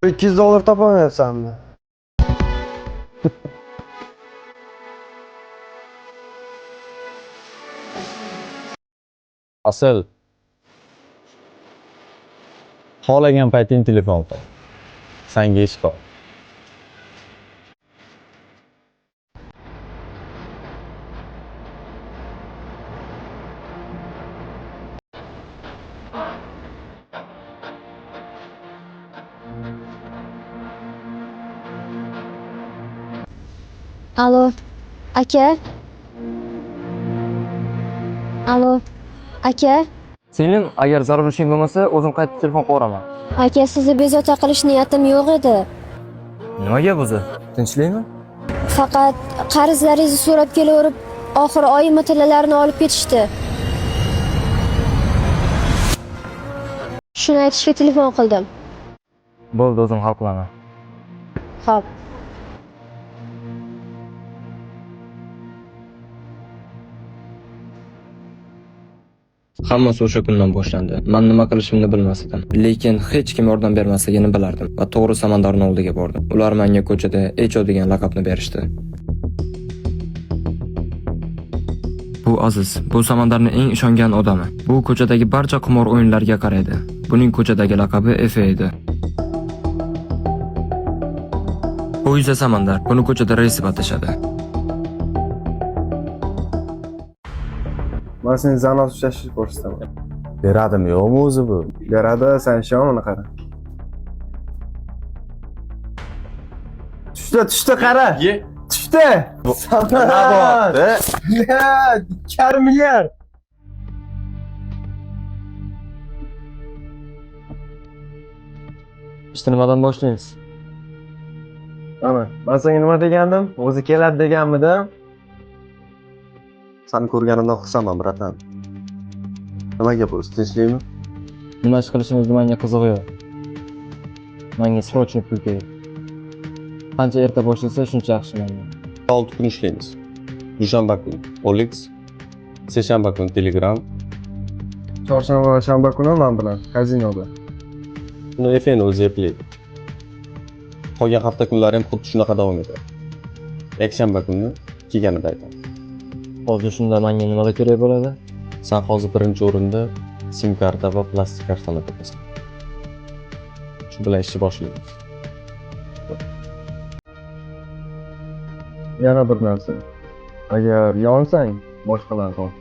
$200 topamayapsanmi? Asıl xohlagan payting telefon qil. Senga ish bor. Alo, aka. Alo, aka. Selim, agar zarur ishing bo'lmasa, o'zim qaytib telefon qilaman. Aka, sizni bezovta qilish niyatim yo'q edi. Nima gap o'zi? Tinchlikmi? Faqat qarzlaringizni so'rab kelaverib, oxiri oyim tillalarni olib ketishdi. Shuni aytishga telefon qildim. Bo'ldi, o'zim hal qilaman. Xo'p. Hammasi o'sha kundan boshlandi. Men nima qilishimni bilmas edim. Lekin hech kim yordam bermasligini bilardim va to'g'ri Samandarning oldiga bordim. Ular menga ko'chada Echo degan laqabni berishdi. Bu Aziz, bu Samandarning eng ishongan odami. Bu ko'chadagi barcha qimor o'yinlariga qaraydi. Buning ko'chadagi laqabi Efe edi. Bu esa Samandar, buni ko'chada rais deb atashadi. Men seni zanoz ushlashni ko'rsataman. Beradimi yo'qmi o'zi bu? Beradi, sen ishonmani qara. Tushdi, qara. Tushdi. Samad. Ya, 2,5 milliard. Ishni nimadan boshlaymiz? Ana, men senga nima degandim? O'zi keladi deganmidim? Seni ko'rganimdan xursandman, bratan. Nima gap o'zi, tinchlikmi? Nima ish qilishimiz menga qiziq yo'q. Menga srochniy pul kerak. Qancha erta boshlasa, shuncha yaxshi menga. 6 kun ishlaymiz. Dushanba kuni OLX, seshanba kuni Telegram, Chorshanba va shanba kuni men bilan kazinoda. uni Efeni o'zi eplaydi. Qolgan hafta kunlari ham xuddi shunaqa davom etadi. Yakshanba kuni kelganida aytaman. Hozir shunda menga nimalar kerak bo'ladi? Sen hozir birinchi o'rinda sim karta va plastik kartani topasan. Shu bilan ishni boshlaymiz. Yana bir narsa. Agar yonsang, boshqalarni top.